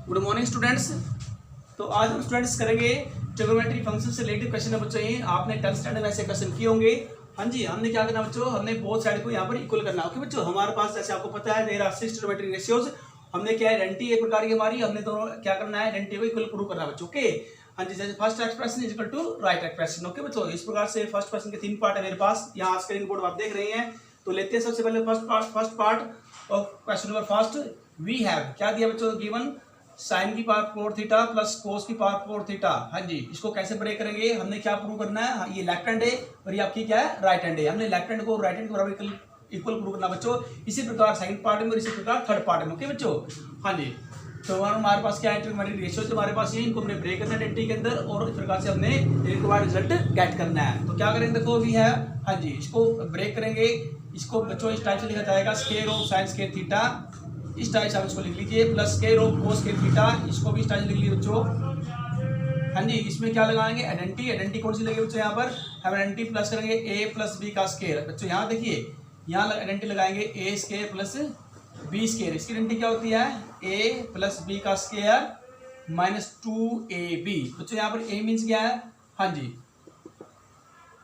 Good morning students. तो आज हम स्टूडेंट्स करेंगे ट्रिग्नोमेट्री फंक्शन से रिलेटेड क्वेश्चन है बच्चों। ये आपने 10th स्टैंडर्ड में ऐसे क्वेश्चन किए होंगे। हाँ जी, हमने क्या करना बच्चों, हमने बोथ साइड को यहाँ पर इक्वल करना है। ओके बच्चों, हमारे पास जैसे आपको पता है देयर आर 6 ट्रिग्नोमेट्री रेशियोज। हमने क्या है, आइडेंटिटी एक प्रकार की हमारी, हमने दोनों क्या करना है, आइडेंटिटी को इक्वल प्रूव करना है बच्चों। ओके हाँ जी, जैसे first expression is equal to right expression. Okay बच्चों, इस प्रकार से फर्स्ट क्वेश्चन के 3 पार्ट है मेरे पास। यहाँ स्क्रीन बोर्ड आप देख रहे हैं। तो लेते हैं सबसे पहले first part of question number first. We have क्या दिया बच्चों, गिवन साइन की पावर 4 थीटा प्लस कोस की पावर 4 थीटा। हाँ जी, इसको कैसे ब्रेक करेंगे, हमने क्या प्रूव करना है। हाँ, ये लेफ्ट हैंड है और ये आपकी क्या है, राइट हैंड है। हमने लेफ्ट हैंड को राइट हैंड के बराबर इक्वल प्रूव करना बच्चों। इसी प्रकार सेकंड पार्ट में और इसी प्रकार थर्ड पार्ट में। ओके बच्चों हाँ जी, तो हमारे पास क्या है, ट्रिग्नोमेट्रिक रेशियो हमारे पास ये, इनको हमने ब्रेक करना है आइडेंटिटी के अंदर और इस प्रकार से हमने रिक्वायर्ड रिजल्ट गेट करना है। तो क्या करेंगे, देखो वी है, हाँ जी, इसको ब्रेक करेंगे। इसको बच्चों इस टाइप से लिखा जाएगा, square of sine square theta, इस टाइप से आप इसको लिख लीजिए, plus square of cos square theta, इसको भी इस टाइप से लिख लीजिए बच्चों। हाँ जी, इसमें क्या लगाएंगे, आइडेंटिटी कौन सी लगेगी बच्चों, यहाँ पर हम आइडेंटिटी प्लस करेंगे a प्लस बी का स्क्वायर। बच्चों यहाँ देखिए, यहाँ आइडेंटिटी लगाएंगे a square plus b square. इसकी आइडेंटिटी क्या होती है, a प्लस बी का स्क्वायर माइनस 2ab। बच्चों यहाँ पर a मीन्स क्या है, हाँ जी,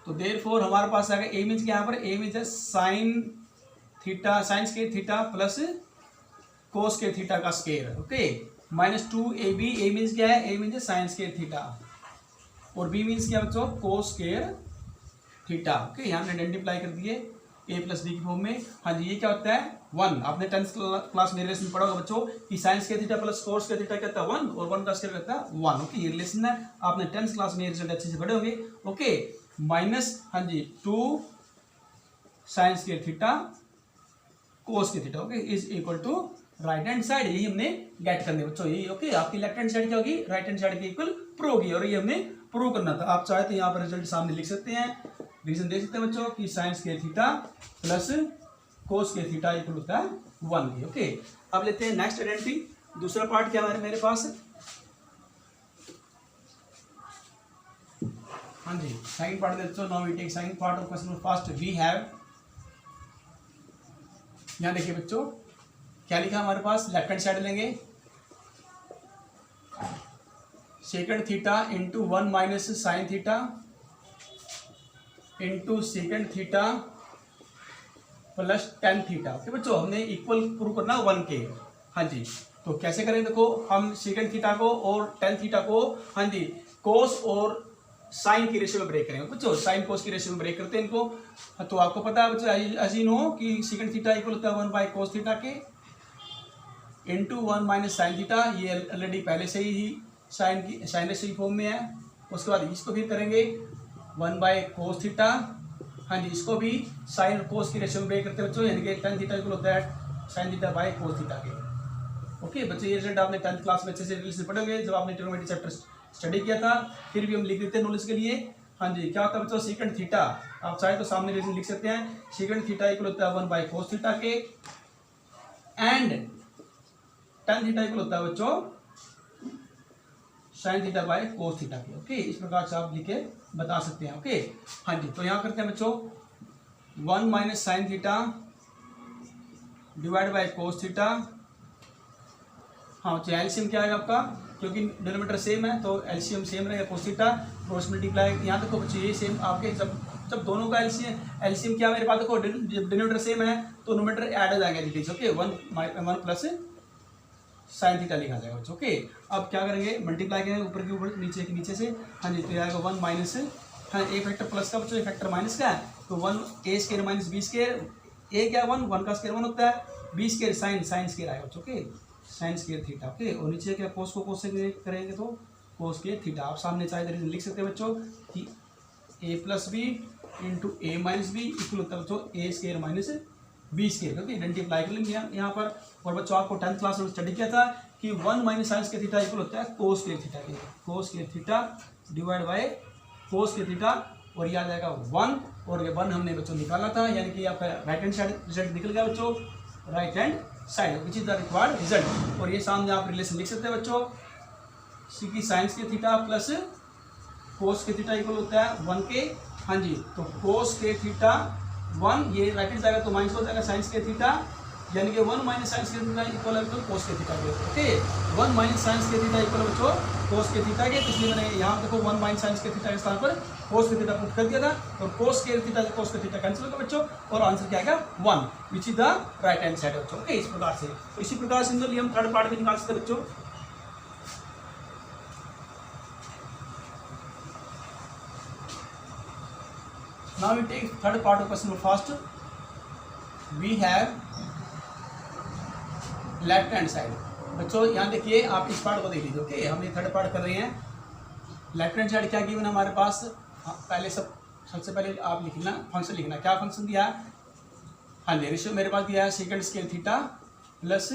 तो देयरफॉर हमारे पास आएगा a मीन्स क्या, यहाँ पर a मीन्स है sine theta, sign square theta plus कोस के थीटा का square. Okay minus 2ab, a means क्या है, a मीन्स है साइन स्क्वायर थीटा और b मीन्स क्या बच्चों, कोस स्क्वायर थीटा। ओके यहाँ हमने आइडेंटिफाई कर दिए a प्लस b की फॉर्म में। हाँ जी, ये क्या होता है 1। आपने 10th क्लास में रिलेशन पढ़ा होगा बच्चों कि sign square theta plus cos square theta क्या होता है 1 और 1 का स्क्वायर कहता है 1। ओके ये रिलेशन है, आपने 10th क्लास में रिजल्ट अच्छे से पढ़े होंगे। ओके माइनस हाँ जी 2 साइन स्क्वायर थीटा कोस के theta, okay is equal to right hand side. यही हमने गेट करने बच्चों, यही ओके आपकी लेफ्ट हैंड साइड क्या होगी, राइट हैंड साइड के इक्वल प्रूव होगी और ये हमने प्रूव करना था। आप चाहे तो यहाँ पर रिजल्ट सामने लिख सकते हैं, रीजन देख सकते हैं बच्चों कि sign square theta plus cos square theta equal होता है 1 की। ओके अब लेते हैं नेक्स्ट आइडेंटिटी। दूसरा पार्ट क्या है मेरे पास, हाँ जी सेकंड पार्ट देखो। Now we take second part of question first. We have, यहाँ देखिए बच्चों क्या लिखा हमारे पास, लेफ्ट हैंड साइड लेंगे, secant theta into 1 minus sine theta into secant theta plus tan theta. Okay बच्चों हमने इक्वल प्रूव करना 1 के। हाँ जी, तो कैसे करें, देखो हम सेकंड थीटा को और टेन थीटा को, हाँ जी, कोस और साइन की रेशियो में ब्रेक करेंगे बच्चों। साइन कोस की रेशियो में ब्रेक करते हैं इनको। तो आपको पता है बच्चों अजीन हो कि सेकंड थीटा इक्वल होता है 1 बाई कोस थीटा के इंटू 1 माइनस साइन थीटा। ये ऑलरेडी पहले से ही साइन रेशियो की फॉर्म में है। उसके बाद इसको फिर करेंगे 1 बाई कोस थीटा। हाँ जी, इसको भी साइन और कोस की रेशियो में ब्रेक करते हैं बच्चों, यानी कि टेन थीटा इक्वल होता है sine theta by cos theta के। ओके बच्चों ये रिजल्ट आपने 10th क्लास में अच्छे से रिलेशन पढ़ोगे जब आपने ट्रिग्नोमेट्री चैप्टर स्टडी किया था। फिर भी हम लिख देते हैं नॉलेज के लिए। हाँ जी, क्या होता है बच्चों, सेकंड थीटा, आप चाहे तो सामने रिलेशन लिख सकते हैं, सेकंड थीटा इक्वल होता है 1 बाई कोस थीटा के एंड टेन थीटा इक्वल होता है बच्चों sine theta by cos theta के। ओके इस प्रकार से आप लिखे बता सकते हैं। ओके हाँ जी, तो यहाँ करते हैं बच्चों 1 minus sine theta divide by cos theta. हाँ तो एलसीएम क्या आएगा आपका, क्योंकि डिनोमिनेटर सेम है तो एलसीएम सेम रहेगा कोस थीटा, क्रॉस मल्टीप्लाई। यहाँ देखो बच्चों ये सेम आपके जब दोनों का एलसीएम क्या मेरे पास, देखो जब डिनोमिनेटर सेम है तो नोमिनेटर ऐड हो जाएगा details. Okay 1 plus sine theta लिखा जाएगा बच्चों। ओके अब क्या करेंगे, मल्टीप्लाई करेंगे ऊपर के ऊपर नीचे के नीचे से। हाँ जी, तो ये आएगा 1 माइनस, हाँ ए फैक्टर प्लस का बच्चों, ए फैक्टर माइनस का है तो 1 ए स्क्वायर माइनस बी स्क्वायर। ए क्या 1 का स्क्वायर 1 होता है, बी स्क्वायर साइन स्क्वायर आएगा बच्चों। Okay sign square theta. Okay और नीचे क्या कोस को कोस से करेंगे तो कोस स्क्वायर थीटा। आप सामने चाहे तो लिख सकते हैं बच्चों कि ए प्लस बी इंटू ए माइनस बी इक्वल होता है बच्चों A square minus B square. Okay identify कर लेंगे यहाँ पर। और बच्चों आपको 10th क्लास में स्टडी किया था कि 1 minus sign square theta equal होता है कोस स्क्वायर थीटा के, cos square theta divide by cos square theta और ये आ जाएगा 1 और ये 1 हमने बच्चों निकाला था, यानी कि आपका राइट हैंड साइड रिजल्ट निकल गया बच्चों, right hand side which is the required result. और ये सामने आप रिलेशन लिख सकते हैं बच्चों कि sign square theta plus cos square theta equal होता है 1 के। हाँ जी, तो कोस स्क्वायर थीटा 1 ये राइट हैंड जाएगा तो माइनस हो जाएगा साइन स्क्वायर थीटा यानी कि 1 minus sign square theta equal है तो कोस के थीटा के। Okay 1 minus sign square theta equal बच्चों कोस के थीटा के। इसलिए मैंने यहाँ देखो 1 माइनस साइन स्क्वायर थीटा के स्थान पर कोस के थीटा पुट कर दिया था और कोस के थीटा से कोस के थीटा कैंसिल होगा बच्चों और आंसर क्या आएगा 1 विच is the right hand side बच्चों। ओके इस प्रकार से। तो इसी प्रकार सिमिलरली हम थर्ड पार्ट भी निकाल सकते हैं बच्चों। Now we take third part of question first. We have left hand side. बच्चों यहाँ देखिए आप इस पार्ट को देख लीजिए। ओके हम ये थर्ड पार्ट कर रहे हैं। लेफ्ट हैंड साइड क्या गिवन है हमारे पास। पहले सबसे पहले आप लिखना फंक्शन लिखना। क्या फंक्शन दिया है। हाँ जी रेशियो मेरे पास दिया है second square theta plus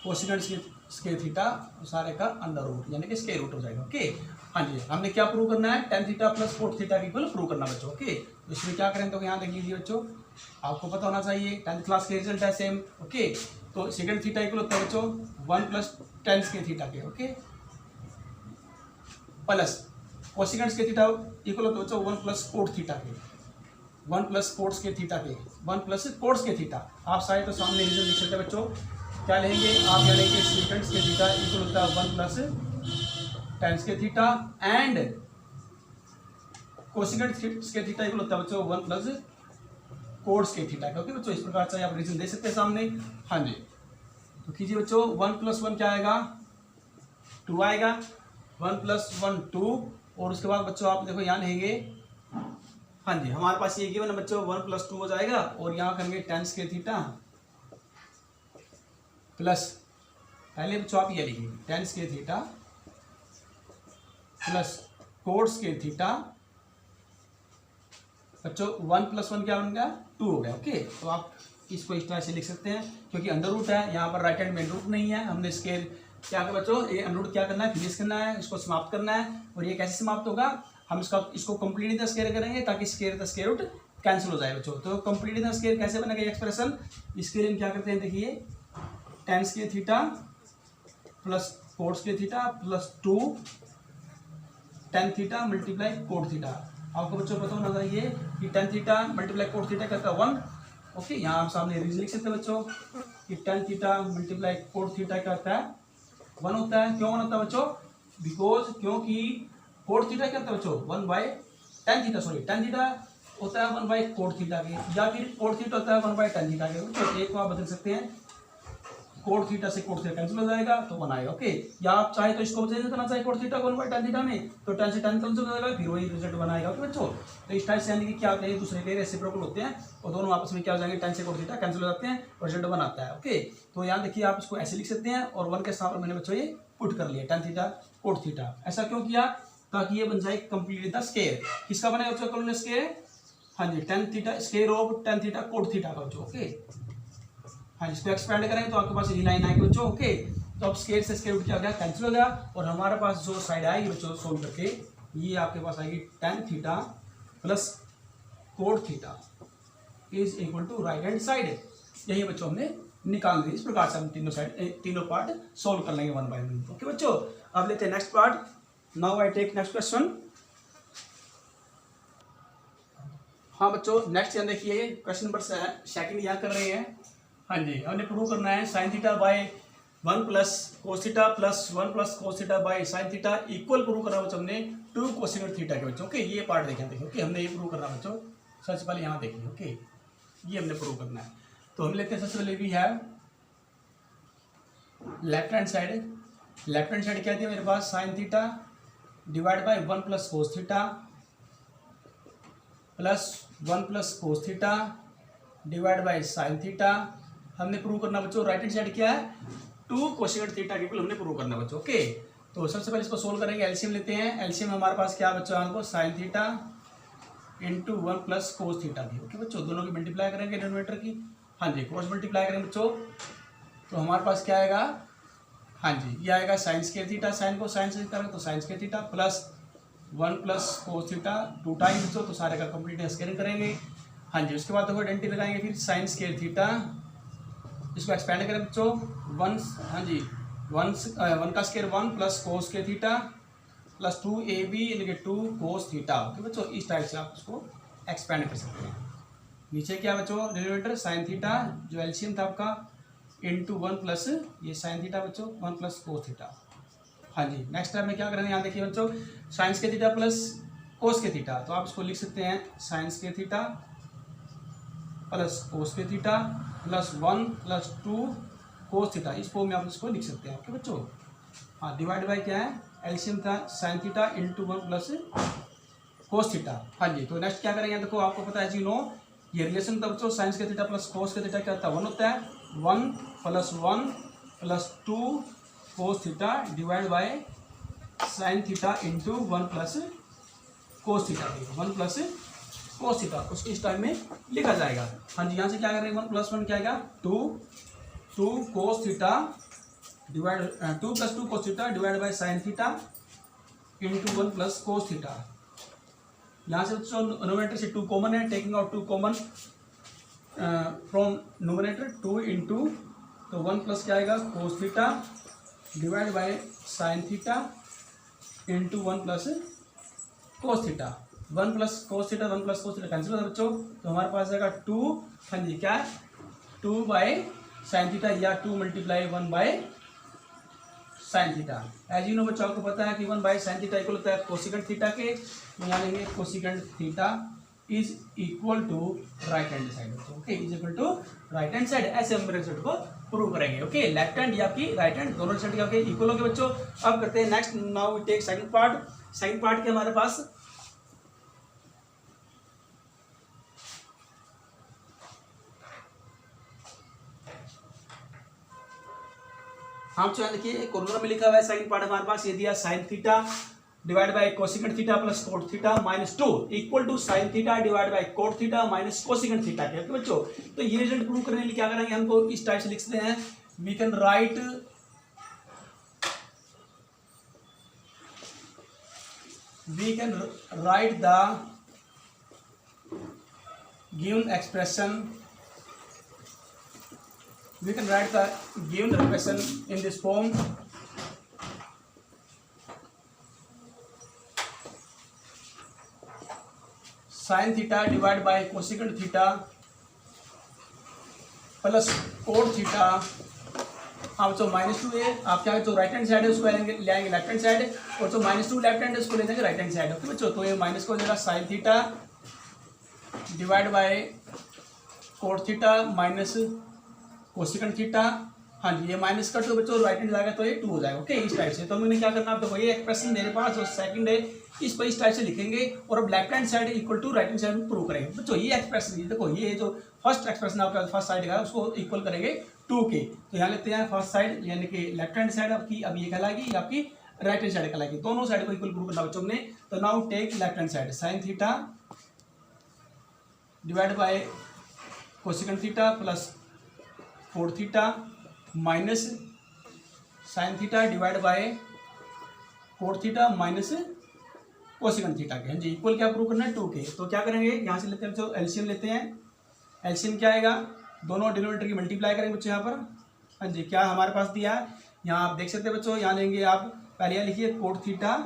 cosecant square theta सारे का अंडर रूट यानी कि स्क्वायर रूट हो जाएगा। ओके हाँ जी हमने क्या प्रूव करना है tan theta plus cot theta की इक्वल प्रूव करना बच्चों। ओके तो इसमें क्या करें तो यहाँ देख लीजिए बच्चों आपको पता होना चाहिए 10th क्लास के रिजल्ट है सेम। ओके तो सेकंड थीटा इक्वल होता है बच्चों 1 प्लस tan स्क्वायर थीटा के। Okay plus cosecant square theta equal होता है बच्चों 1 प्लस कोट थीटा के 1 प्लस कोट स्क्वायर थीटा के 1 प्लस कोट स्क्वायर थीटा। आप सारे तो सामने रिजल्ट लिख सकते हैं बच्चों। क्या लेंगे आप यहाँ लेंगे सेकंड स्क्वायर थीटा इक्वल होता है 1 plus tan square theta and cosecant square theta equal होता है बच्चों 1 plus coat square theta. Okay बच्चों इस प्रकार से आप रीजन दे सकते हैं सामने। हाँ जी तो कीजिए बच्चों 1 प्लस 1 क्या आएगा 2 आएगा 1 प्लस 1 2 और उसके बाद बच्चों आप देखो यहाँ लेंगे। हाँ जी हमारे पास ये गिवन है बच्चों 1 प्लस 2 हो जाएगा और यहाँ करेंगे tan स्क्वायर थीटा प्लस पहले बच्चों आप ये लिखिए tan square theta plus coat square theta बच्चों 1 प्लस 1 क्या बन गया 2 हो गया। ओके तो आप इसको इस तरह से लिख सकते हैं क्योंकि अंडर रूट है यहाँ पर राइट हैंड में रूट नहीं है। हमने स्केयर क्या कर बच्चों ये अंडर रूट क्या करना है फिनिश करना है इसको समाप्त करना है। और ये कैसे समाप्त होगा हम इसको कंप्लीटली द स्केयर करेंगे ताकि स्केयर रूट कैंसिल हो जाए बच्चों। तो कंप्लीटली द स्केयर कैसे बनेगा एक्सप्रेशन इसके लिए हम क्या करते हैं देखिए tan square theta plus coat square theta plus 2 tan theta multiply cot theta. आपको बच्चों पता होना चाहिए कि tan theta multiply cot theta करता है 1। ओके यहाँ आप सामने रीजन लिख सकते हैं बच्चों कि tan theta multiply cot theta क्या होता है 1 होता है। क्यों 1 होता है बच्चों बिकॉज क्योंकि कोट थीटा क्या होता है बच्चों 1 by tan theta sorry tan theta होता है 1 बाय कोट थीटा के या फिर कोट थीटा होता है 1 बाय tan थीटा के। बच्चों एक को आप बदल सकते हैं कोट थीटा से कोट थीटा कैंसिल हो जाएगा तो 1 आएगा। ओके या आप चाहे तो इसको चेंज करना चाहे कोट थीटा को 1 बाय tan थीटा में तो tan से tan कैंसिल हो जाएगा फिर वही रिजल्ट बनाएगा। ओके बच्चों तो इस टाइप से यानी कि क्या होते हैं दूसरे के रेसिप्रोकल होते हैं और दोनों आपस में क्या हो जाएंगे tan से कोट थीटा कैंसिल हो जाते हैं और रिजल्ट बनाता है। ओके तो यहाँ देखिए आप इसको ऐसे लिख सकते हैं और 1 के स्थान पर मैंने बच्चों ये पुट कर लिया tan थीटा कोट थीटा। ऐसा क्यों किया ताकि ये बन जाए कंप्लीट द स्केयर। किसका बनेगा बच्चों कंप्लीट स्केयर। हाँ जी tan theta square of tan theta cot theta का बच्चों। ओके हाँ इसको एक्सपेंड करेंगे तो आपके पास ये लाइन आएगी बच्चों। ओके तो अब स्केयर से स्केयर रूट क्या हो गया कैंसिल हो गया और हमारे पास जो साइड आएगी बच्चों सोल्व करके ये आपके पास आएगी tan theta plus cot theta is equal to right hand side. यही बच्चों हमने निकाल दी। इस प्रकार से हम तीनों पार्ट सोल्व कर लेंगे 1 बाय 1। ओके बच्चों अब लेते हैं next part. Now I take next question. हाँ बच्चों नेक्स्ट यहाँ देखिए क्वेश्चन नंबर सेकंड यहाँ कर रहे हैं। हाँ जी हमने प्रूव करना है sine theta by 1 plus cos theta plus 1 plus cos theta by sine theta equal prove करना बच्चों हमने 2 कोसेकेंड थीटा के बच्चों। ओके ये पार्ट देखें देखिए। ओके हमने ये प्रूव करना बच्चों सबसे पहले यहाँ देखिए। ओके ये हमने प्रूव करना है तो हम लेते हैं सबसे पहले we have left hand side. Left hand side क्या थी मेरे पास sine theta divide by 1 plus cos theta plus 1 plus cos theta divide by sine theta. हमने प्रूव करना बच्चों राइट हैंड साइड क्या है 2 कोसेकेंड थीटा के इक्वल हमने प्रूव करना बच्चों। ओके तो सबसे पहले इसको सोल्व करेंगे एलसीएम लेते हैं। एलसीएम हमारे पास क्या बच्चों आपको sign theta into 1 plus cos theta की। ओके बच्चों दोनों की मल्टीप्लाई करेंगे डिनोमिनेटर की। हाँ जी क्रॉस मल्टीप्लाई करेंगे बच्चों तो हमारे पास क्या आएगा। हाँ जी ये आएगा साइन स्क्वायर थीटा साइन को साइन से करेंगे तो sign square theta plus 1 plus cos theta 2 time बच्चों तो सारे का कंप्लीट स्क्वायरिंग करेंगे। हाँ जी उसके बाद देखो आइडेंटिटी लगाएंगे फिर साइन स्क्वायर थीटा इसको एक्सपेंड करें बच्चों 1 हाँ जी 1 का square 1 plus cos square theta plus 2ab यानी कि 2 कोस थीटा। ओके बच्चों इस टाइप से आप इसको एक्सपेंड कर सकते हैं। नीचे क्या बच्चों डिनोमिनेटर साइन थीटा जो एलसीएम था आपका इंटू 1 प्लस ये साइन थीटा बच्चों 1 प्लस कोस थीटा। हाँ जी, नेक्स्ट टाइम में क्या करेंगे, यहाँ देखिए बच्चों साइंस के थीटा प्लस कोस के थीटा, तो आप इसको लिख सकते हैं साइंस के थीटा प्लस कोस के theta plus 1 plus 2 cos theta, इस फॉर्म में आप इसको लिख सकते हैं। ओके बच्चों, हाँ डिवाइड बाय क्या है एलसीएम था sign theta into 1 plus cos theta. हाँ जी, तो नेक्स्ट क्या करेंगे, देखो आपको पता है जी नो ये रिलेशन था बच्चों साइंस के थीटा प्लस कोस के थीटा क्या होता है 1 होता है, 1 plus 2 cos theta divide by sine theta into 1 plus cos theta, 1 plus cos theta उसको इस टाइम में लिखा जाएगा। हाँ जी, यहाँ से क्या करेंगे 1 प्लस 1 क्या आएगा 2 कोस theta divide 2 plus 2 cos theta divide by sine theta into 1 plus cos theta. यहाँ से नोमिनेटर से 2 कॉमन है, taking out 2 common from nominator 2 into तो 1 प्लस क्या आएगा कोस theta divide by sine theta into 1 plus cos theta. 1 plus cos theta 1 plus cos theta cancel होता है बच्चों, तो हमारे पास आएगा 2 हाँ जी क्या 2 बाय साइन थीटा या 2 multiply 1 by sine theta. As you know बच्चों आपको पता है कि 1 बाय साइन थीटा इक्वल होता है कोसिकेंट थीटा के, तो यहाँ लेंगे cosecant theta is equal to right hand side. Okay, is equal to right hand side, ऐसे हम रिजल्ट को प्रूव करेंगे। ओके, लेफ्ट हैंड या आपकी राइट हैंड दोनों साइड के इक्वल हो गए बच्चों। अब करते हैं next, now we take second part. Second part के हमारे पास हम चाहे देखिए कॉर्नर में लिखा हुआ है सेकंड पार्ट हमारे पास ये दिया sine theta divide by cosecant theta plus cot theta minus 2 equal to sine theta divide by cot theta minus cosecant theta के। ओके बच्चों, तो ये रिजल्ट प्रूव करने के लिए क्या करेंगे, हमको इस टाइप से लिखते हैं we can write the given expression we can write the given expression in this form sin theta divided by cosecant theta plus cot theta. अब जो -2 है आप क्या जो राइट हैंड साइड है उसको लेंगे लेफ्ट हैंड साइड, और जो -2 लेफ्ट हैंड है उसको ले जाएंगे राइट हैंड साइड। ओके बच्चों, तो ये माइनस को हो जाएगा sign theta divide by cot theta minus cosecant theta. हाँ जी, ये माइनस का 2 बच्चों राइट हैंड जाएगा तो ये 2 हो जाएगा। ओके, इस टाइप से तो हमने क्या करना, आप देखो ये एक्सप्रेशन मेरे पास जो सेकंड है इस पर इस टाइप से लिखेंगे और अब left hand side equal to right hand side में प्रूव करेंगे। बच्चों ये एक्सप्रेशन ये देखो ये जो फर्स्ट एक्सप्रेशन आपका फर्स्ट साइड का उसको इक्वल करेंगे 2 के, तो यहाँ लेते हैं फर्स्ट साइड यानी कि लेफ्ट हैंड साइड आपकी अब ये कहलाएगी आपकी राइट हैंड साइड कहलाएगी, दोनों साइड को इक्वल प्रूव करना बच्चों ने। तो now take left hand side sine theta divide by cosecant theta plus cot theta minus sine theta divide by cot theta minus cosecant theta के। हाँ जी, इक्वल क्या प्रूव करना है 2 के, तो क्या करेंगे यहाँ से लेते हैं जो एलसीएम लेते हैं। एलसीएम क्या आएगा, दोनों डिनोमिनेटर की मल्टीप्लाई करेंगे बच्चों यहाँ पर। हाँ जी, क्या हमारे पास दिया है यहाँ आप देख सकते हैं बच्चों, यहाँ लेंगे आप पहले यहाँ लिखिए coat theta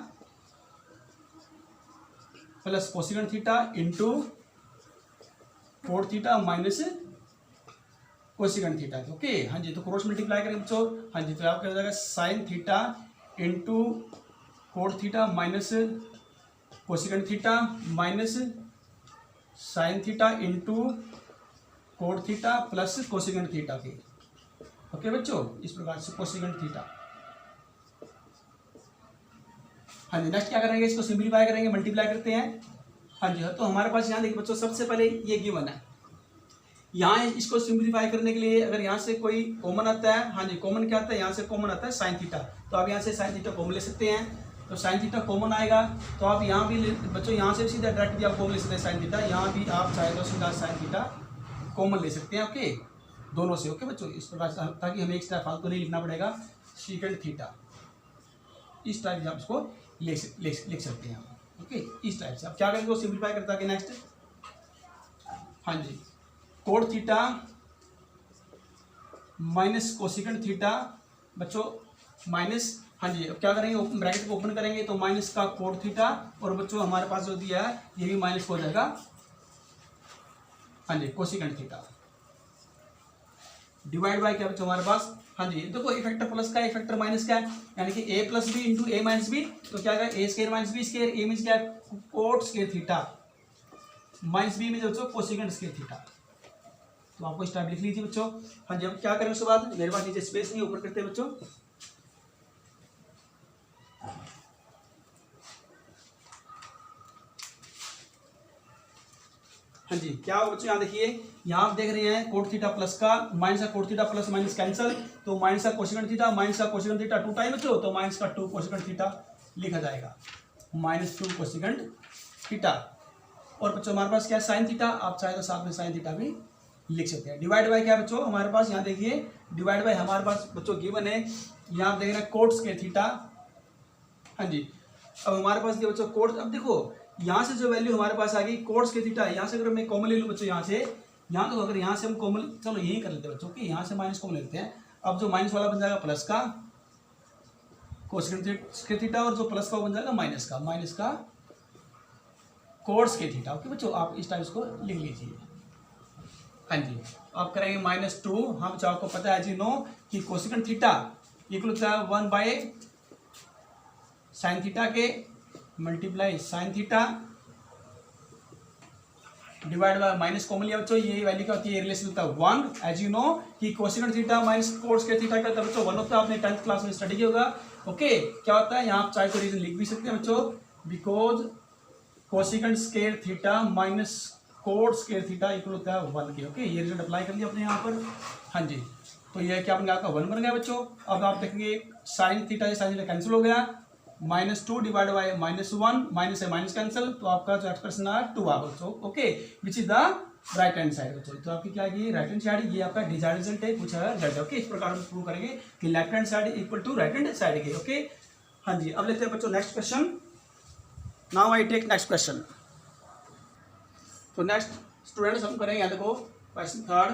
plus cosecant theta into coat theta minus cosecant theta. Okay, हाँ जी, तो क्रॉस मल्टीप्लाई करेंगे बच्चों। हाँ जी, तो आपका हो जाएगा sign theta into coat theta minus cosecant theta minus sine theta into coat theta plus cosecant theta के। ओके बच्चों, इस प्रकार से कोसिकेंट थीटा। हाँ जी, नेक्स्ट क्या करेंगे, इसको सिंप्लीफाई करेंगे, मल्टीप्लाई करते हैं। हाँ जी, तो हमारे पास यहाँ देखिए बच्चों सबसे पहले ये गिवन है, यहाँ इसको सिंप्लीफाई करने के लिए अगर यहाँ से कोई कॉमन आता है, हाँ जी कॉमन क्या आता है, यहाँ से कॉमन आता है साइन थीटा, तो आप यहाँ से साइन थीटा कॉमन ले सकते हैं, तो साइन थीटा कॉमन आएगा तो आप यहाँ भी बच्चों यहाँ से सीधा डायरेक्ट भी आप कॉमन ले सकते हैं साइन थीटा, यहाँ भी आप चाहे तो सीधा साइन थीटा कॉमन ले सकते हैं। ओके, दोनों से। ओके बच्चों, इस प्रकार से ताकि हमें एक फालतू नहीं लिखना पड़ेगा सीकेंट थीटा, इस टाइप से आप इसको लिख सकते हैं। ओके, इस टाइप से आप क्या करेंगे, सिंप्लीफाई करता है नेक्स्ट। हाँ जी, cot theta minus cosecant theta बच्चों माइनस, हाँ जी अब क्या करेंगे ब्रैकेट को ओपन करेंगे तो माइनस का कोट थीटा, और बच्चों हमारे पास जो दिया है ये भी माइनस हो जाएगा हाँ जी कोसिकेंट थीटा डिवाइड बाय क्या बच्चों हमारे पास, हाँ जी देखो ए फैक्टर प्लस का ए फैक्टर माइनस का है, यानी कि ए प्लस बी इंटू ए माइनस बी, तो क्या है a square minus B square, a means क्या है cot square theta, minus b means बच्चों कोसिकेंट स्क्वायर थीटा। तो आपको स्टेप लिख लीजिए बच्चों। हाँ जी अब क्या करें उसके बाद, मेरे पास नीचे स्पेस नहीं, ऊपर करते हैं बच्चों। हाँ जी क्या हो बच्चों, यहाँ देखिए, यहाँ आप देख रहे हैं कोट थीटा प्लस का माइनस का coat theta plus minus cancel, तो माइनस का कोसिकेंट थीटा माइनस का कोसिकेंट थीटा 2 टाइम बच्चों, तो माइनस का 2 कोसिकेंट थीटा लिखा जाएगा, -2 कोसिकेंट थीटा। और बच्चों हमारे पास क्या है साइन थीटा, आप चाहे तो साथ में साइन थीटा भी लिख सकते हैं। डिवाइड बाय क्या बच्चों हमारे पास, यहाँ देखिए डिवाइड बाय हमारे पास बच्चों गिवन है, यहाँ आप देख रहे हैं कोट स्क्वायर थीटा। हाँ जी अब हमारे पास ये बच्चों कोट, अब देखो यहाँ से जो वैल्यू हमारे पास आ गई कोट स्क्वायर थीटा, यहाँ से अगर मैं कॉमन ले लूँ बच्चों, यहाँ से यहाँ तो अगर यहाँ से हम कॉमन, चलो यही कर लेते हैं बच्चों कि यहाँ से माइनस कॉमन लेते हैं। अब जो माइनस वाला बन जाएगा प्लस का कोसेकेंट थीटा, और जो प्लस का वो बन जाएगा माइनस का कोट स्क्वायर थीटा। ओके बच्चों आप इस टाइप को लिख लीजिए। हाँ जी आप करेंगे -2, हाँ बच्चों आपको पता है जी नो कि कोसेकेंट थीटा इक्वल होता है 1 बाय साइन थीटा के multiply sign theta divide bye minus common लिया बच्चों, ये वैल्यू क्या होती है, रिलेशन होता है 1, एज यू नो कि cosecant theta minus coat square theta का बच्चों 1 होता है, आपने 10th क्लास में स्टडी किया होगा। ओके क्या होता है, यहाँ आप चाहे तो रीजन लिख भी सकते हैं बच्चों, because cosecant square theta minus coat square theta equal होता है 1 के। ओके ये रिजल्ट अप्लाई कर लिया अपने यहाँ पर। हाँ जी तो ये क्या बन गया आपका 1 बन गया बच्चों। अब आप देखेंगे साइन थीटा कैंसिल हो गया, -2 डिवाइड बाय -1, माइनस है माइनस कैंसिल, तो आपका जो एक्सप्रेशन आया 2 आ बच्चों। Okay which is the right hand side बच्चों, तो आपकी क्या है राइट हैंड साइड, ये आपका डिजायर्ड रिजल्ट है, कुछ है रिजल्ट। ओके इस प्रकार हम प्रूव करेंगे कि left hand side equal to right hand side के। ओके हाँ जी अब लेते हैं बच्चों next question. Now I take next question. तो नेक्स्ट स्टूडेंट्स हम करेंगे, यहाँ देखो क्वेश्चन थर्ड,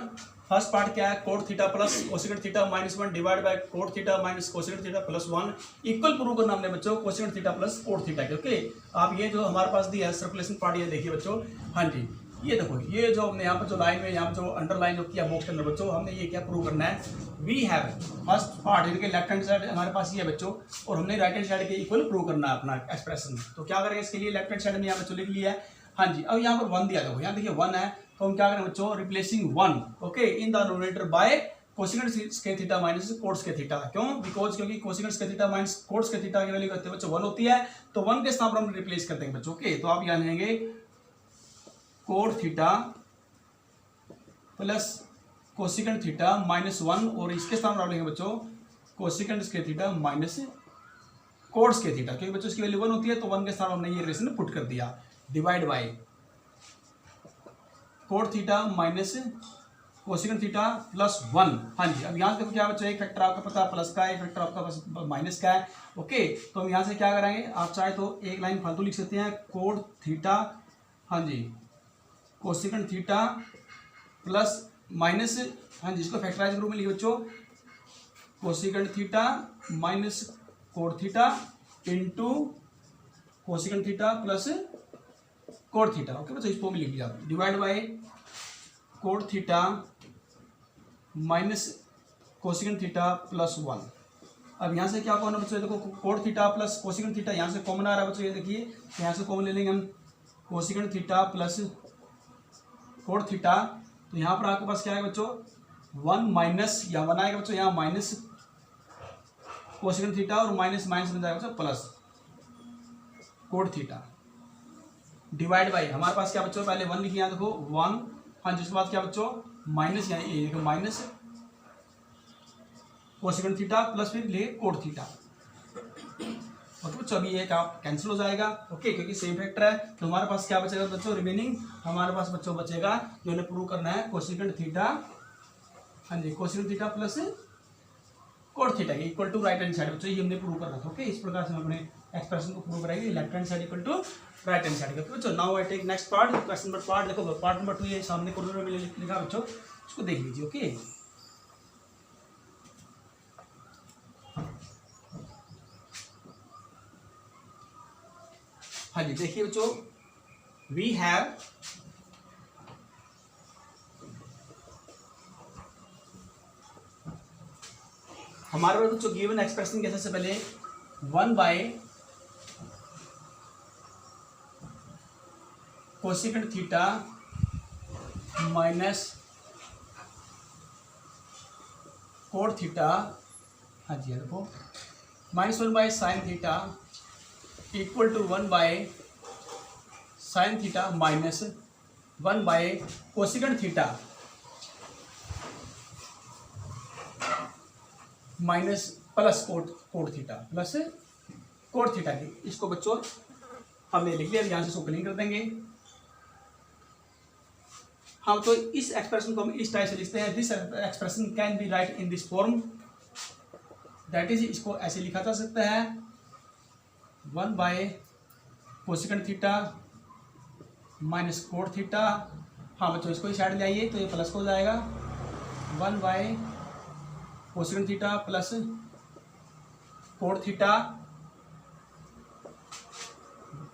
फर्स्ट पार्ट क्या है, coat theta plus cosecant theta -1 divide by cot theta minus cosecant theta plus 1 equal prove करना हमने बच्चों cosecant theta plus cot theta के। ओके आप ये जो हमारे पास दिया है सर्कुलेशन पार्ट ये देखिए बच्चों। हाँ जी ये देखो, ये जो हमने यहाँ पर जो लाइन में यहाँ जो अंडरलाइन जो किया बॉक्स के अंदर बच्चों, हमने ये क्या प्रूव करना है, वी हैव फर्स्ट पार्ट इनके लेफ्ट हैंड साइड हमारे पास ये बच्चों, और हमने राइट हैंड साइड के इक्वल प्रूव करना है अपना एक्सप्रेशन। तो क्या करेंगे इसके लिए, लेफ्ट हैंड साइड में यहाँ बच्चों लिख लिया है। हाँ जी अब यहाँ पर 1 दिया, देखो यहाँ देखिए 1 है, तो हम क्या करें बच्चों, replacing 1 okay in the denominator by cosecant square theta minus coat square theta. क्यों, बिकॉज क्योंकि cosecant square theta minus coat square theta की वैल्यू करते हैं बच्चों 1 होती है, तो 1 के स्थान पर हम रिप्लेस कर देंगे बच्चों। ओके तो आप यहाँ लेंगे coat theta plus cosecant theta -1, और इसके स्थान पर आप लेंगे बच्चों cosecant square theta minus coat square theta, क्योंकि बच्चों इसकी वैल्यू 1 होती है, तो 1 के स्थान पर हमने ये रिलेशन पुट कर दिया, divide by cot theta minus cosecant theta plus 1। हाँ जी अब यहाँ से क्या बच्चों, एक फैक्टर आपका पता प्लस का, एक फैक्टर आपका माइनस का है। ओके तो हम यहाँ से क्या कराएंगे, आप चाहे तो एक लाइन फालतू लिख सकते हैं, कोट थीटा हाँ जी कोसेकेंट थीटा प्लस माइनस, हाँ जी इसको फैक्टराइज ग्रुप में लिखिए बच्चों, cosecant theta minus cot theta into cosecant theta plus cot theta. Okay बच्चों इस फॉर्म में लिख लिया, divide by cot theta minus cosecant theta plus 1। अब यहाँ से क्या कॉमन बच्चों, देखो coat theta plus cosecant theta यहाँ से कॉमन आ रहा है बच्चों, ये देखिए तो यहाँ से कॉमन ले लेंगे हम cosecant theta plus cot theta, तो यहाँ पर आपके पास क्या है बच्चों 1 माइनस, यहाँ 1 आएगा बच्चों, यहाँ माइनस कोसेकेंट थीटा और माइनस माइनस बन जाएगा बच्चों plus cot theta, divide by हमारे पास क्या बच्चों, पहले 1 लिखिए यहाँ देखो 1, हाँ जिसके बाद क्या बच्चों माइनस, यहाँ ये देखो माइनस कोसेकेंट थीटा प्लस फिर ले कोट थीटा। ओके बच्चों अभी एक आप कैंसिल हो जाएगा। ओके क्योंकि सेम फैक्टर है, तो हमारे पास क्या बचेगा बच्चों, रिमेनिंग हमारे पास बच्चों बचेगा जो हमें प्रूव करना है कोसेकेंट थीटा, हाँ जी cosecant theta plus cot theta के equal to right hand side बच्चों, ये हमने प्रूव करना था। ओके इस प्रकार से हम अपने एक्सप्रेशन को प्रूव करेंगे, left hand side equal to right hand side. Okay बच्चों now I take next part, question number part देखो, पार्ट नंबर 2 ये सामने कॉर्नर में लिखा बच्चों, उसको देख लीजिए। ओके हाँ जी देखिए बच्चों, वी हैव हमारे पास जो गिवन एक्सप्रेशन कैसे, सबसे पहले 1 by cosecant theta minus cot theta, हाँ जी देखो, -1 by sine theta equal to 1 by sine theta minus 1 by cosecant theta minus plus cot theta plus cot theta की। इसको बच्चों हमने लिख लिया, यहाँ से इसको क्लीन कर देंगे। हाँ, तो इस एक्सप्रेशन को हम इस टाइप से लिखते हैं, this expression can be write in this form, that is, इसको ऐसे लिखा जा सकता है 1 by cosecant theta minus cot theta. हाँ बच्चों, इसको इस साइड ले आइए तो ये प्लस हो जाएगा, 1 by cosecant theta plus cot theta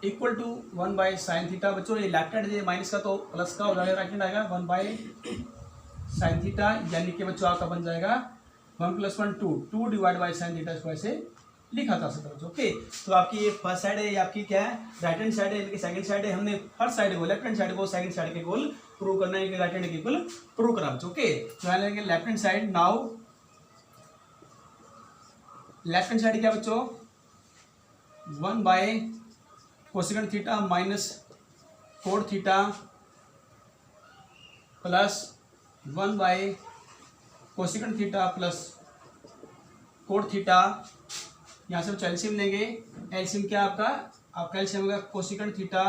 equal to 1 by sine theta. बच्चों ये लेफ्ट हैंड है माइनस का, तो प्लस का हो जाएगा, राइट हैंड आएगा 1 बाय साइन थीटा, यानी कि बच्चों आपका बन जाएगा 1 + 1 2 डिवाइड बाय साइन थीटा। इसको ऐसे लिखा जा सकता है बच्चों। ओके, तो आपकी ये फर्स्ट साइड है, ये आपकी क्या है, राइट हैंड साइड है, यानी कि सेकंड साइड है। हमने फर्स्ट साइड को, लेफ्ट हैंड साइड को सेकंड साइड के इक्वल प्रूव करना है, राइट हैंड के इक्वल प्रूव करना बच्चों। ओके, तो यहाँ लेंगे left hand side. Now left hand side क्या बच्चों, 1 by cosecant theta minus cot theta plus 1 by cosecant theta plus cot theta. यहाँ से हम एलसीएम लेंगे, एलसीएम क्या आपका एलसीएम होगा cosecant theta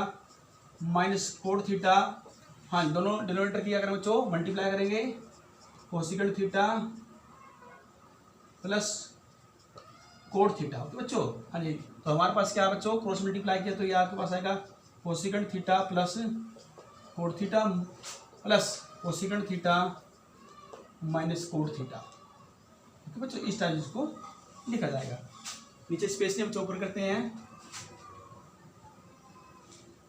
minus cot theta. हाँ, दोनों डिनोमिनेटर की अगर बच्चों मल्टीप्लाई करेंगे, cosecant theta plus cot theta. Okay बच्चों, हाँ जी, तो हमारे पास क्या है बच्चों, क्रॉस मल्टीप्लाई किया तो ये आपके पास आएगा cosecant theta plus cot theta plus cosecant theta minus cot theta. Okay बच्चों, इस टाइप इसको लिखा जाएगा। नीचे स्पेस में हम चौपर करते हैं।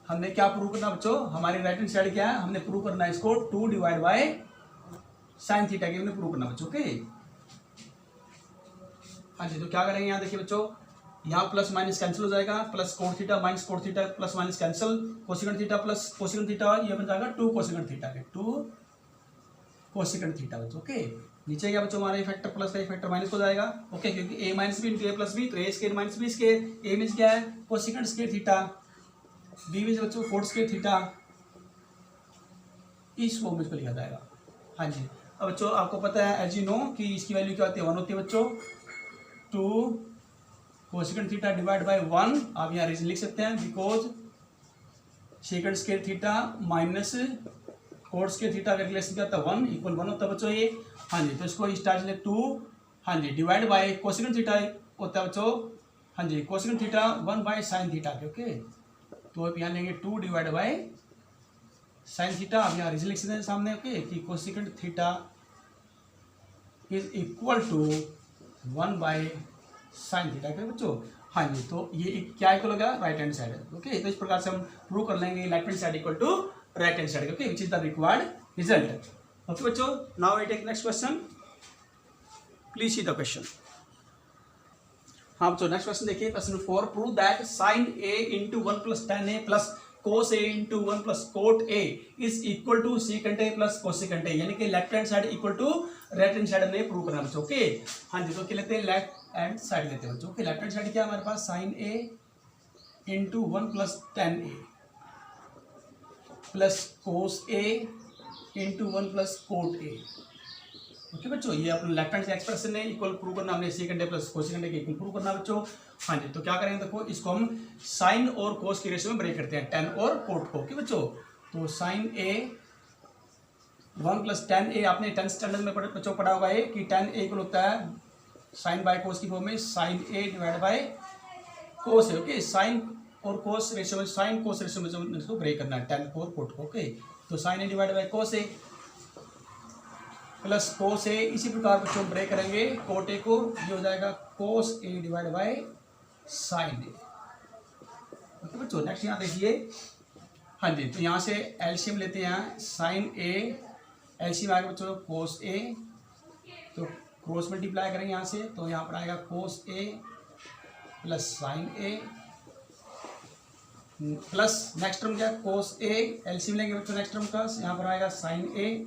हमने क्या प्रूव करना बच्चों, हमारी राइट हैंड साइड क्या है, हमने प्रूव करना है इसको 2 डिवाइड बाय साइन थीटा के हमने प्रूव करना बच्चों। ओके, हाँ जी, तो क्या करेंगे, यहाँ देखिए बच्चों, यहाँ प्लस माइनस कैंसिल हो जाएगा, plus cot theta minus cot theta plus minus cancel, cosecant theta plus cosecant theta, ये बन जाएगा 2 कोसेकेंट थीटा के 2 कोसेकेंट थीटा बच्चों। ओके, नीचे क्या बच्चों, हमारा इफेक्टर प्लस का इफेक्टर माइनस हो जाएगा। ओके, क्योंकि a minus B into A plus B, तो A square minus B square, A means क्या है cosecant square theta, B means बच्चों कोट स्केयर थीटा, इस फॉर्म में इसको लिखा जाएगा। हाँ जी, अब बच्चों आपको पता है एज यू नो कि इसकी वैल्यू क्या होती है, 1 होती है बच्चों। 2 कोसेकेंट थीटा डिवाइड बाय 1, आप यहाँ रीजन लिख सकते हैं, because second square theta minus coat square theta का रिलेशन क्या होता है, 1 इक्वल 1 होता है बच्चों ये। हाँ जी, तो इसको इस टाइप से 2, हाँ जी, डिवाइड बाय कोसेकेंट थीटा होता है बच्चों, हाँ जी, cosecant theta 1 by sine theta के। ओके, तो आप यहाँ लेंगे 2 डिवाइड बाय साइन थीटा, आप यहाँ रीजन लिख सकते हैं सामने। ओके, कि cosecant theta is equal to 1 by sine theta के बच्चों। हाँ जी, तो ये क्या इक्वल हो गया, राइट हैंड साइड है। ओके, तो इस प्रकार से हम प्रूव कर लेंगे left hand side equal to right hand side. Okay, which is the required result. Okay बच्चों, now I take next question, please see the question. हाँ बच्चों, नेक्स्ट क्वेश्चन देखिए, question 4, prove that sine A into 1 + tan a plus cos A into 1 + cot A is equal to secant A plus cosecant A, यानी कि left hand side equal to right hand side हमने prove करना बच्चों। Okay, हाँ जी, तो क्या लेते हैं, लेफ्ट हैंड साइड लेते हैं बच्चों। ओके, लेफ्ट हैंड साइड क्या हमारे पास, sine A into 1 + tan a plus cos A into 1 + cot A. Okay बच्चों, ये अपने लेफ्ट हैंड से एक्सप्रेशन है, इक्वल प्रूव करना हमने secant A plus cosecant A के इक्वल प्रूव करना बच्चों। हाँ जी, तो क्या करेंगे, देखो इसको हम साइन और कोस की रेशियो में ब्रेक करते हैं, टेन और कोट को। ओके बच्चों, तो साइन ए 1 + tan a, आपने 10th स्टैंडर्ड में बच्चों पढ़ा होगा ये कि tan a इक्वल होता है साइन बाय कोस की फॉर्म में sine A divide by cos है। ओके, साइन और कोस रेशियो में, साइन कोस रेशियो में इसको ब्रेक करना है, टेन और कोट को। ओके, तो sine A divide by cos A plus cos A, इसी प्रकार बच्चों ब्रेक करेंगे कोट ए को, ये हो जाएगा cos A divide by sine A. Okay बच्चों, नेक्स्ट यहाँ देखिए, हाँ जी, तो यहाँ से एलसीएम लेते हैं, साइन ए एलसीएम आएगा बच्चों कोस ए, तो क्रॉस मल्टीप्लाई करेंगे यहाँ से, तो यहाँ पर आएगा कोस A plus sign A plus next term क्या है कोस ए, एलसीएम लेंगे बच्चों नेक्स्ट टर्म का, यहाँ पर आएगा साइन ए,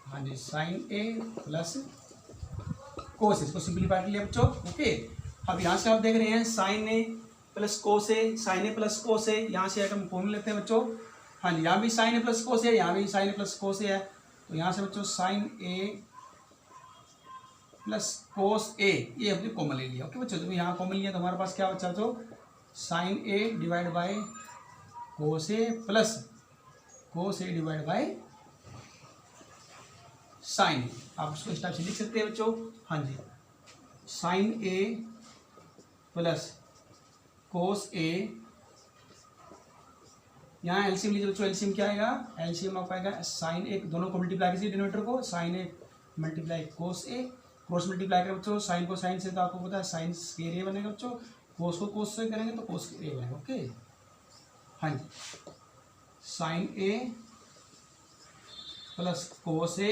हाँ जी साइन ए प्लस कोस, इसको सिंप्लीफाई कर लिया बच्चों। ओके, अब यहाँ से आप देख रहे हैं sign A plus cos A, sine A plus cos ए, यहाँ से हम कॉमन लेते हैं बच्चों। हाँ जी, यहाँ भी साइन ए प्लस कोस ए, यहाँ भी साइन ए प्लस कोस ए है, तो यहाँ से बच्चों साइन ए प्लस कोस ए ये हमने कॉमन ले लिया। ओके बच्चों, तो यहाँ कॉमन लिया तो हमारे पास क्या बचा बच्चों, sine A divide by cos A plus cos A divide by sine A, आप उसको इस टाइप से लिख सकते हैं बच्चों। हाँ जी, साइन ए प्लस कोस ए, यहाँ एलसीएम लीजिए बच्चों, एलसीएम क्या आएगा, एलसीएम आपका आएगा साइन ए, दोनों को मल्टीप्लाई कीजिए डिनोमिनेटर को, sign A multiply cos A, cross multiply करें बच्चों साइन को साइन से, तो आपको पता है साइन स्क्वायर ए बनेगा बच्चों, कोस को कोस से करेंगे तो कोस ए बनेगा। ओके, हाँ जी, sine A plus cos A,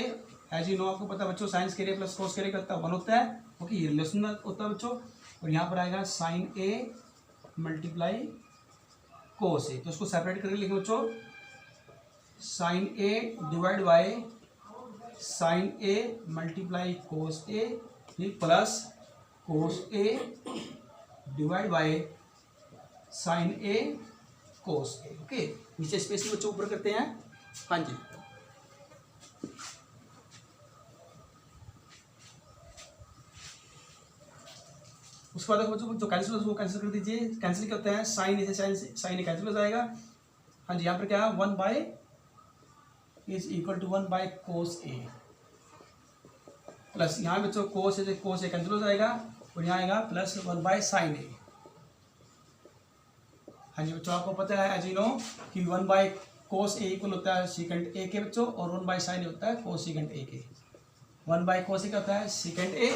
as you know आपको पता है बच्चों sine square A plus cos square A का 1 होता है। ओके, ये रिलेशन होता है बच्चों, और यहाँ पर आएगा साइन ए मल्टीप्लाई कोस ए, तो उसको सेपरेट करके लिखें बच्चों, sine A divide by sine A multiply cos A plus cos A divide by sine A cos A. Okay, नीचे स्पेस बच्चों ऊपर करते हैं। हाँ जी, उसके बाद बच्चों जो कैंसिल वो कैंसिल कर दीजिए। कैंसिल क्या होता है, sine A sine A cancel हो जाएगा। हाँ जी, यहाँ पर क्या है 1 by is equal to 1 by cos A plus यहाँ बच्चों कोस ए कैंसिल हो जाएगा, और यहाँ आएगा प्लस 1 बाय साइन ए। हाँ जी बच्चों, आपको पता है एज यू नो कि 1 बाय कोस ए इक्वल होता है सीकेंट ए के बच्चों, और 1 बाय साइन ए होता है कोस सीकेंट ए के। 1 बाय कोस ए का होता है secant A,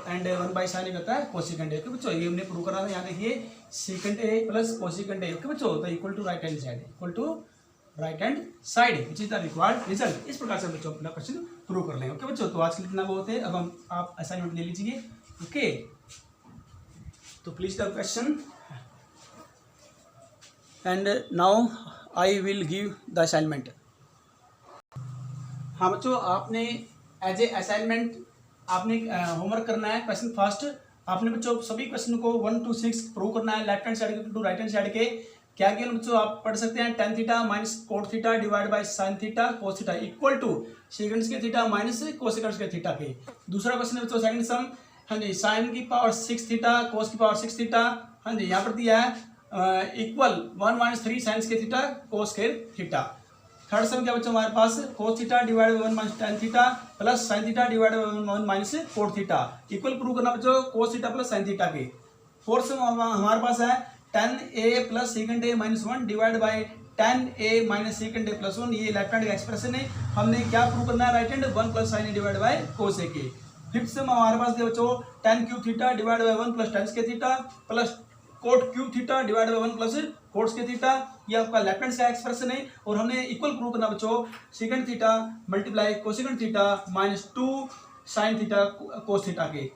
and 1 by sine A का होता है कोस सीकेंट ए। ओके बच्चों, ये हमने प्रूव करा था, यहाँ देखिए secant A plus cosecant A. Okay बच्चों, तो equal to right hand side, equal to right hand side which is the required result. इस प्रकार से बच्चों अपना क्वेश्चन प्रूव कर लेंगे। ओके बच्चों, तो आज के लिए इतना बहुत है। अब हम आप असाइनमेंट ले लीजिए। ओके, तो please the question and now I will give the assignment. हाँ बच्चों, आपने एज ए असाइनमेंट आपने होमवर्क करना है। क्वेश्चन फर्स्ट आपने बच्चों सभी क्वेश्चन को 1 to 6 प्रूव करना है, लेफ्ट हैंड साइड के टू राइट हैंड साइड के। क्या केवल बच्चों आप पढ़ सकते हैं tan theta minus cot theta divide by sine theta cos theta equal two seconds के थीटा माइनस कोसेकंड्स के थीटा के। दूसरा क्वेश्चन है बच्चों सेकंड सम, हाँ जी, साइन की पावर 6 थीटा कोस की पावर 6 थीटा, हाँ जी, यहाँ पर दिया है इक्वल 1 माइनस 3 साइंस के थीटा कोस के थीटा। थर्ड सम क्या बच्चों हमारे पास cos theta divide by 1 minus tan theta plus sine theta divide by 1 minus cot theta equal prove करना बच्चों cos theta plus sine theta के। फोर्थ सम हमारे पास है tan a plus second a minus 1 divide by tan a minus second a plus 1, ये left hand का expression है। हमने क्या प्रूव करना है, right hand 1 plus sign a divide by cos a के। फिफ्थ सम हमारे पास है बच्चों tan cube theta divide by 1 plus tan के theta plus coat cube theta divide by 1 plus quotes के थीटा, ये आपका लेफ्ट हैंड का एक्सप्रेशन है। और हमने इक्वल प्रूव करना बच्चों second theta multiply cosecant theta minus 2 sine theta cos theta के।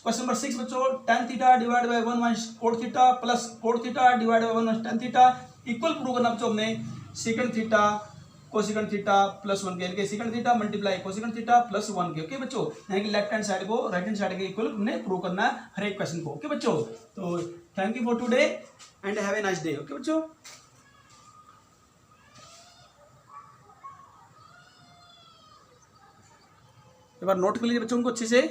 क्वेश्चन नंबर 6 बच्चों tan theta divide by 1 minus cot theta plus cot theta divide by 1 minus tan theta equal prove करना बच्चों हमने second theta cosecant theta plus 1 के, second theta multiply cosecant theta plus 1 के। Okay बच्चों, यानी कि left hand side को right hand side के इक्वल हमने प्रूव करना है हर एक क्वेश्चन को। ओके बच्चों, तो thank you for today and have a nice day. Okay बच्चों, एक बार नोट कर लीजिए बच्चों को अच्छे से।